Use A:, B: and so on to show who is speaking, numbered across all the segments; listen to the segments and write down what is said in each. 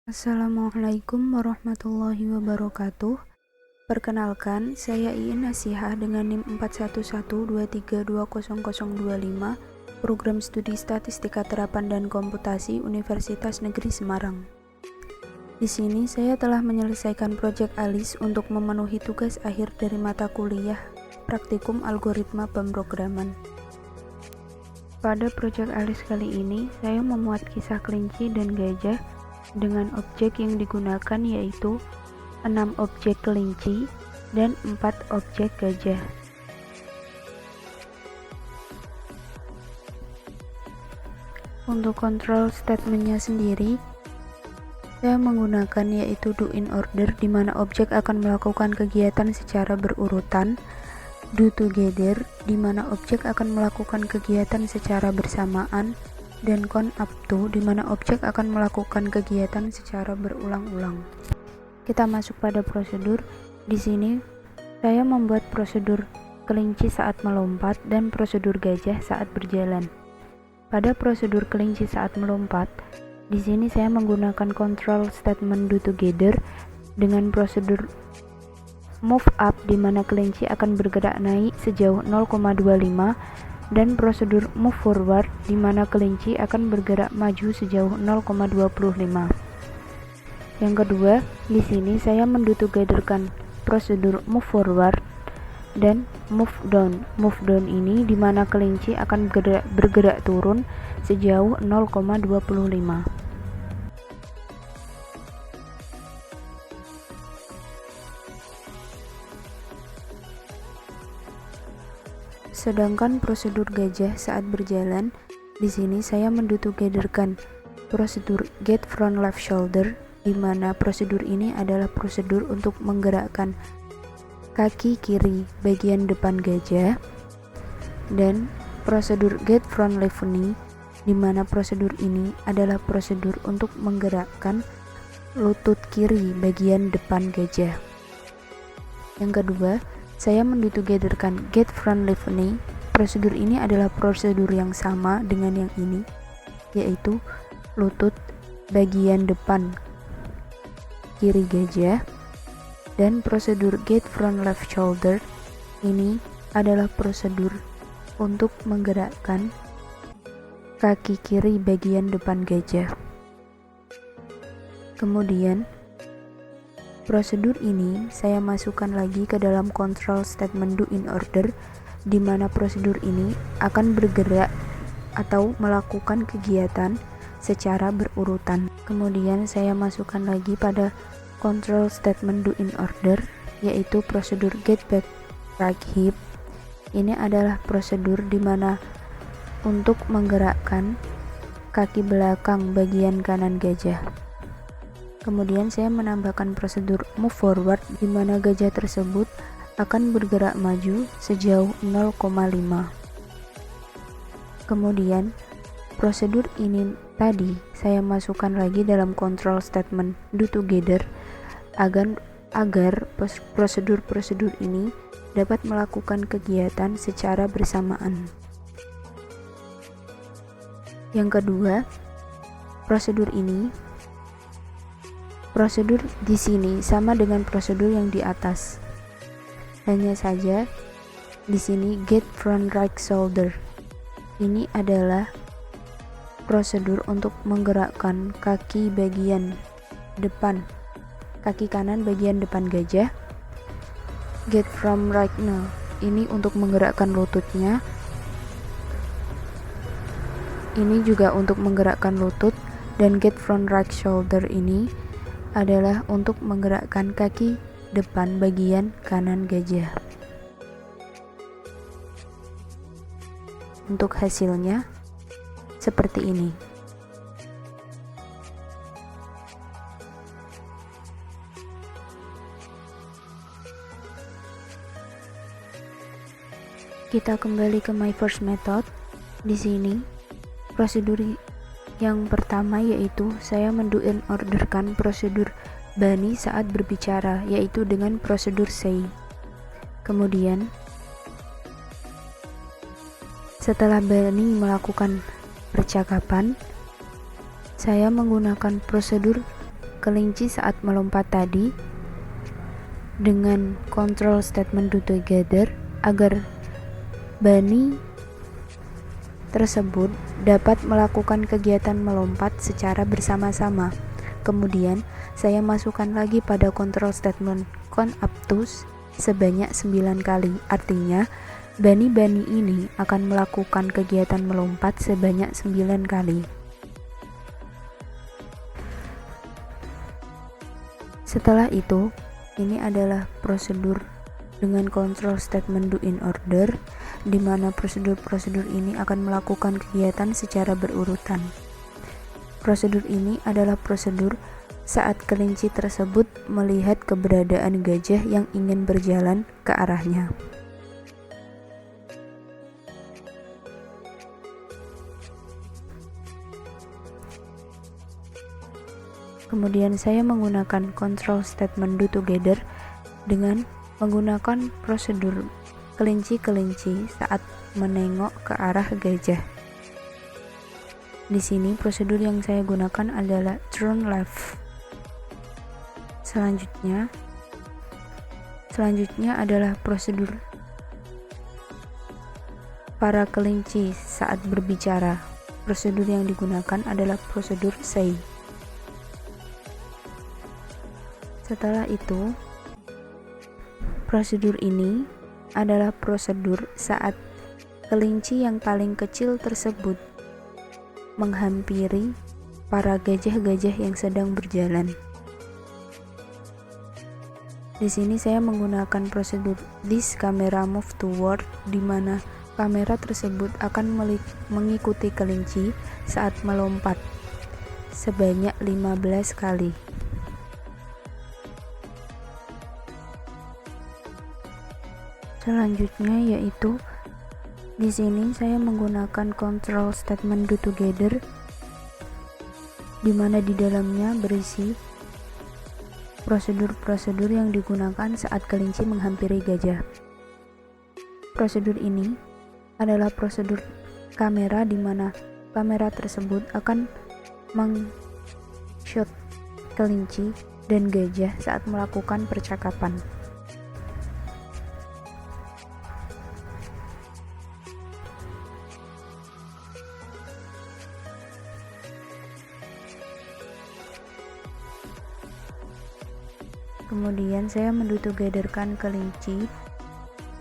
A: Assalamualaikum warahmatullahi wabarakatuh. Perkenalkan, saya Iin Nasihah dengan NIM 4112320025, Program Studi Statistika Terapan dan Komputasi Universitas Negeri Semarang. Di sini saya telah menyelesaikan proyek ALIS untuk memenuhi tugas akhir dari mata kuliah Praktikum Algoritma Pemrograman. Pada proyek ALIS kali ini, saya memuat kisah kelinci dan gajah dengan objek yang digunakan yaitu 6 objek kelinci dan 4 objek gajah. Untuk kontrol statementnya sendiri, saya menggunakan yaitu do in order, di mana objek akan melakukan kegiatan secara berurutan, do together, di mana objek akan melakukan kegiatan secara bersamaan, dan count up to, di mana objek akan melakukan kegiatan secara berulang-ulang. Kita masuk pada prosedur. Di sini saya membuat prosedur kelinci saat melompat dan prosedur gajah saat berjalan. Pada prosedur kelinci saat melompat, di sini saya menggunakan control statement do together dengan prosedur move up, di mana kelinci akan bergerak naik sejauh 0,25, dan prosedur move forward, di mana kelinci akan bergerak maju sejauh 0,25. Yang kedua, di sini saya mendutogetherkan prosedur move forward dan move down. Move down ini di mana kelinci akan bergerak turun sejauh 0,25. Sedangkan prosedur gajah saat berjalan, di sini saya mendutogetherkan prosedur get front left shoulder, di mana prosedur ini adalah prosedur untuk menggerakkan kaki kiri bagian depan gajah, dan prosedur get front left knee, di mana prosedur ini adalah prosedur untuk menggerakkan lutut kiri bagian depan gajah. Yang kedua, saya mendutogetherkan get front left knee. Prosedur ini adalah prosedur yang sama dengan yang ini, yaitu lutut bagian depan kiri gajah, dan prosedur get front left shoulder ini adalah prosedur untuk menggerakkan kaki kiri bagian depan gajah. Kemudian prosedur ini saya masukkan lagi ke dalam control statement do in order, di mana prosedur ini akan bergerak atau melakukan kegiatan secara berurutan. Kemudian saya masukkan lagi pada control statement do in order, yaitu prosedur get back right hip. Ini adalah prosedur di mana untuk menggerakkan kaki belakang bagian kanan gajah. Kemudian saya menambahkan prosedur move forward, di mana gajah tersebut akan bergerak maju sejauh 0,5. Kemudian prosedur ini tadi saya masukkan lagi dalam control statement do together agar prosedur-prosedur ini dapat melakukan kegiatan secara bersamaan. Yang kedua, prosedur di sini sama dengan prosedur yang di atas. Hanya saja di sini get front right shoulder. Ini adalah prosedur untuk menggerakkan kaki bagian depan, kaki kanan bagian depan gajah. Get from right knee, ini untuk menggerakkan lututnya. Ini juga untuk menggerakkan lutut, dan get front right shoulder ini adalah untuk menggerakkan kaki depan bagian kanan gajah. Untuk hasilnya seperti ini. Kita kembali ke my first method. Di sini prosedur yang pertama yaitu saya orderkan prosedur Bani saat berbicara, yaitu dengan prosedur say. Kemudian setelah Bani melakukan percakapan, saya menggunakan prosedur kelinci saat melompat tadi dengan control statement do together agar bunny tersebut dapat melakukan kegiatan melompat secara bersama-sama. Kemudian saya masukkan lagi pada control statement count up to sebanyak 9 kali. Artinya bunny ini akan melakukan kegiatan melompat sebanyak 9 kali. Setelah itu, ini adalah prosedur dengan control statement do in order, di mana prosedur-prosedur ini akan melakukan kegiatan secara berurutan. Prosedur ini adalah prosedur saat kelinci tersebut melihat keberadaan gajah yang ingin berjalan ke arahnya. Kemudian saya menggunakan control statement do together dengan menggunakan prosedur kelinci-kelinci saat menengok ke arah gajah. Di sini prosedur yang saya gunakan adalah turn left. Selanjutnya adalah prosedur para kelinci saat berbicara. Prosedur yang digunakan adalah prosedur say. Setelah itu, prosedur ini adalah prosedur saat kelinci yang paling kecil tersebut menghampiri para gajah-gajah yang sedang berjalan. Di sini saya menggunakan prosedur this camera move toward, di mana kamera tersebut akan mengikuti kelinci saat melompat sebanyak 15 kali. Selanjutnya yaitu di sini saya menggunakan control statement do together, di mana di dalamnya berisi prosedur-prosedur yang digunakan saat kelinci menghampiri gajah. Prosedur ini adalah prosedur kamera, di mana kamera tersebut akan meng-shot kelinci dan gajah saat melakukan percakapan. Kemudian saya mendu togetherkan kelinci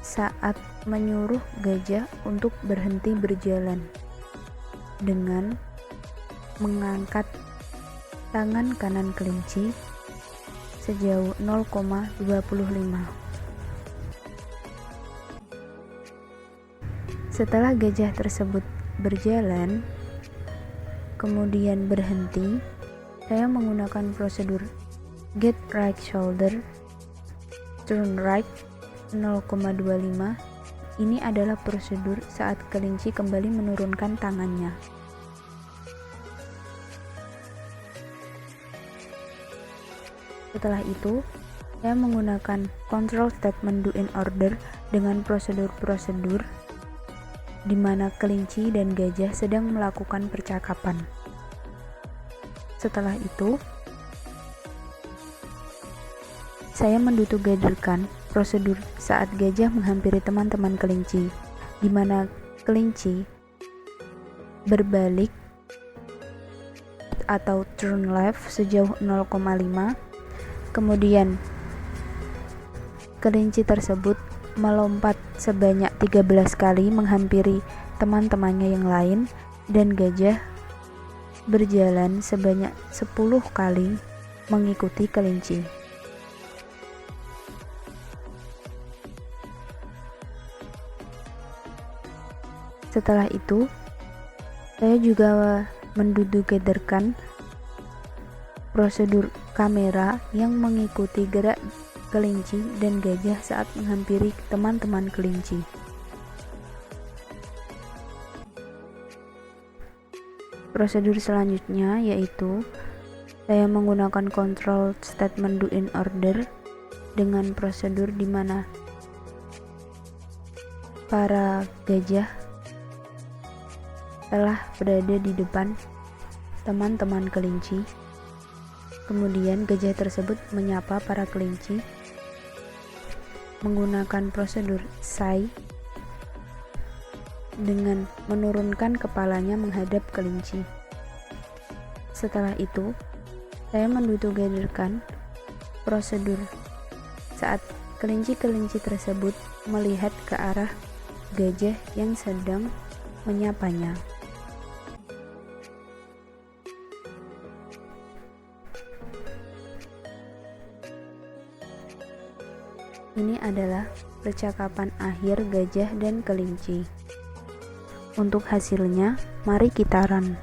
A: saat menyuruh gajah untuk berhenti berjalan dengan mengangkat tangan kanan kelinci sejauh 0,25. Setelah gajah tersebut berjalan kemudian berhenti, saya menggunakan prosedur get right shoulder, turn right 0,25. Ini adalah prosedur saat kelinci kembali menurunkan tangannya. Setelah itu, saya menggunakan control statement do in order dengan prosedur-prosedur di mana kelinci dan gajah sedang melakukan percakapan. Setelah itu, saya mendu togetherkan prosedur saat gajah menghampiri teman-teman kelinci, di mana kelinci berbalik atau turn left sejauh 0,5. Kemudian kelinci tersebut melompat sebanyak 13 kali menghampiri teman-temannya yang lain, dan gajah berjalan sebanyak 10 kali mengikuti kelinci. Setelah itu, saya juga mendu togetherkan prosedur kamera yang mengikuti gerak kelinci dan gajah saat menghampiri teman-teman kelinci. Prosedur selanjutnya yaitu saya menggunakan control statement do in order dengan prosedur di mana para gajah telah berada di depan teman-teman kelinci. Kemudian gajah tersebut menyapa para kelinci menggunakan prosedur sai dengan menurunkan kepalanya menghadap kelinci. Setelah itu, saya mentugaskan prosedur saat kelinci-kelinci tersebut melihat ke arah gajah yang sedang menyapanya. Ini adalah percakapan akhir gajah dan kelinci. Untuk hasilnya, mari kita run.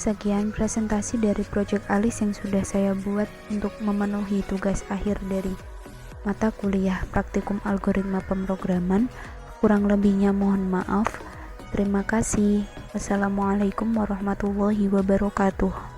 A: Sekian presentasi dari Project Alice yang sudah saya buat untuk memenuhi tugas akhir dari mata kuliah praktikum algoritma pemrograman. Kurang lebihnya mohon maaf. Terima kasih. Wassalamualaikum warahmatullahi wabarakatuh.